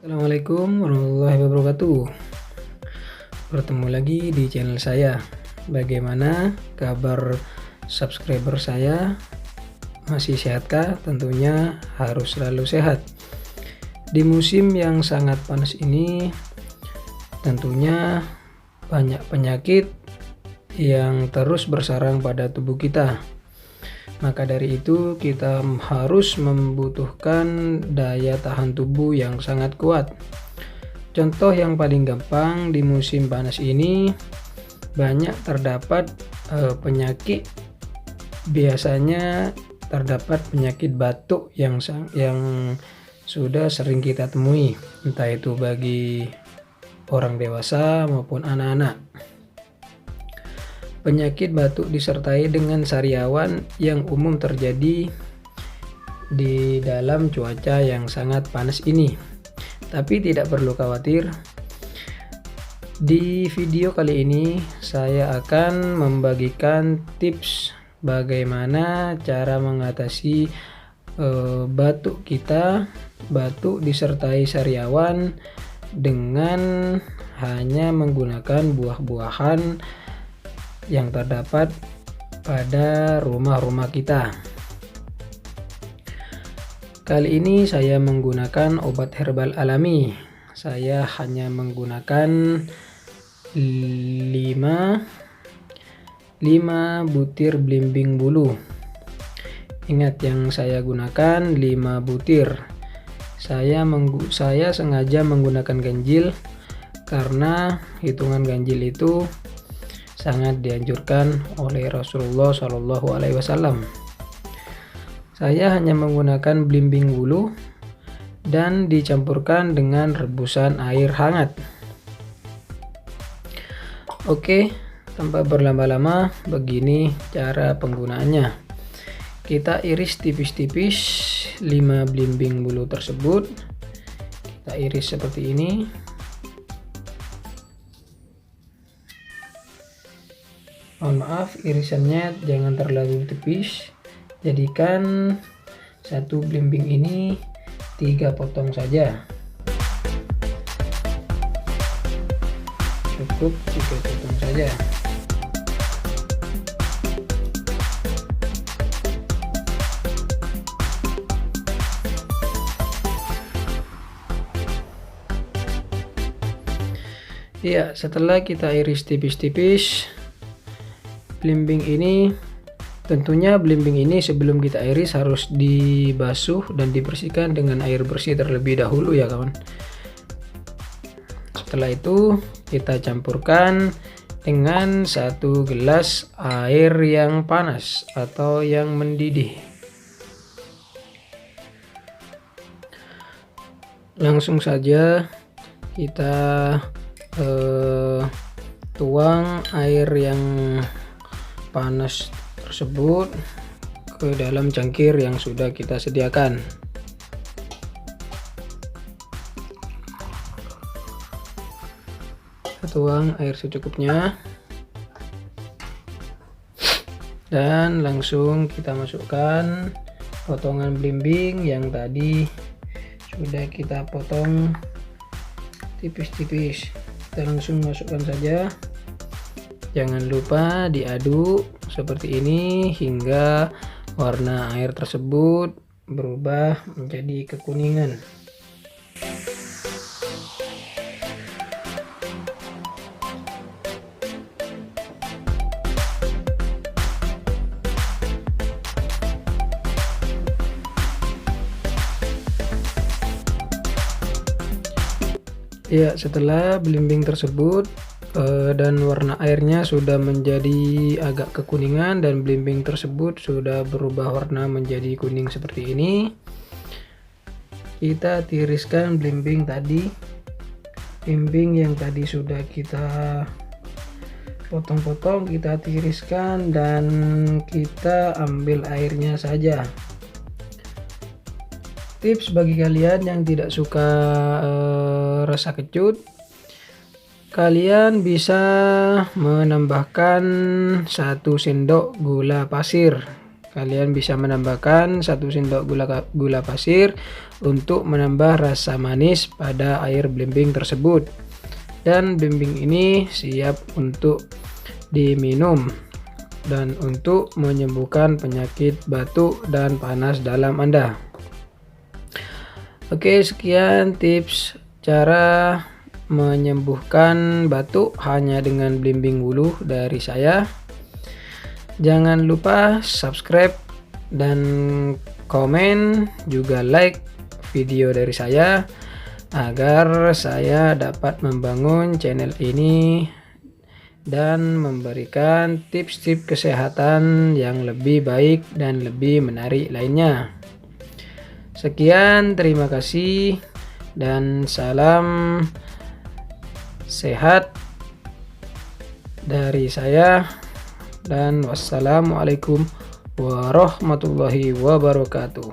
Assalamualaikum warahmatullahi wabarakatuh. Bertemu lagi di channel saya. Bagaimana kabar subscriber saya? Masih sehatkah? Tentunya harus selalu sehat. Di musim yang sangat panas ini, tentunya banyak penyakit yang terus bersarang pada tubuh kita. Maka dari itu kita harus membutuhkan daya tahan tubuh yang sangat kuat. Contoh yang paling gampang di musim panas ini banyak terdapat penyakit. Biasanya terdapat penyakit batuk yang sudah sering kita temui, entah itu bagi orang dewasa maupun anak-anak. Penyakit batuk disertai dengan sariawan yang umum terjadi di dalam cuaca yang sangat panas ini. Tapi tidak perlu khawatir. Di video kali ini saya akan membagikan tips bagaimana cara mengatasi batuk disertai sariawan dengan hanya menggunakan buah-buahan yang terdapat pada rumah-rumah kita. Kali ini saya menggunakan obat herbal alami. Saya hanya menggunakan 5 butir belimbing bulu. Ingat, yang saya gunakan 5 butir. Saya sengaja menggunakan ganjil karena hitungan ganjil itu sangat dianjurkan oleh Rasulullah Shallallahu Alaihi Wasallam. Saya hanya menggunakan belimbing bulu dan dicampurkan dengan rebusan air hangat. Oke, tanpa berlama-lama, begini cara penggunaannya. Kita iris tipis-tipis 5 belimbing bulu tersebut. Kita iris seperti ini. Mohon maaf, irisannya jangan terlalu tipis. Jadikan satu belimbing ini 3 potong saja. Cukup 3 potong saja. Ya, setelah kita iris tipis-tipis, belimbing ini, tentunya belimbing ini sebelum kita iris harus dibasuh dan dibersihkan dengan air bersih terlebih dahulu ya kawan. Setelah itu kita campurkan dengan 1 gelas air yang panas atau yang mendidih. Langsung saja kita tuang air yang panas tersebut ke dalam cangkir yang sudah kita sediakan. Tuang air secukupnya dan langsung kita masukkan potongan belimbing yang tadi sudah kita potong tipis-tipis. Kita langsung masukkan saja. Jangan lupa diaduk seperti ini hingga warna air tersebut berubah menjadi kekuningan. Ya, setelah belimbing tersebut dan warna airnya sudah menjadi agak kekuningan dan belimbing tersebut sudah berubah warna menjadi kuning seperti ini, kita tiriskan belimbing yang tadi sudah kita potong-potong, kita tiriskan dan kita ambil airnya saja. Tips bagi kalian yang tidak suka rasa kecut, kalian bisa menambahkan 1 sendok gula pasir Kalian bisa menambahkan 1 sendok gula pasir untuk menambah rasa manis pada air belimbing tersebut. Dan belimbing ini siap untuk diminum dan untuk menyembuhkan penyakit batuk dan panas dalam Anda. Oke, sekian tips cara menyembuhkan batuk hanya dengan belimbing wuluh dari saya. Jangan lupa subscribe dan komen, juga like video dari saya agar saya dapat membangun channel ini dan memberikan tips-tips kesehatan yang lebih baik dan lebih menarik lainnya. Sekian, terima kasih dan salam sehat dari saya. Dan wassalamualaikum warahmatullahi wabarakatuh.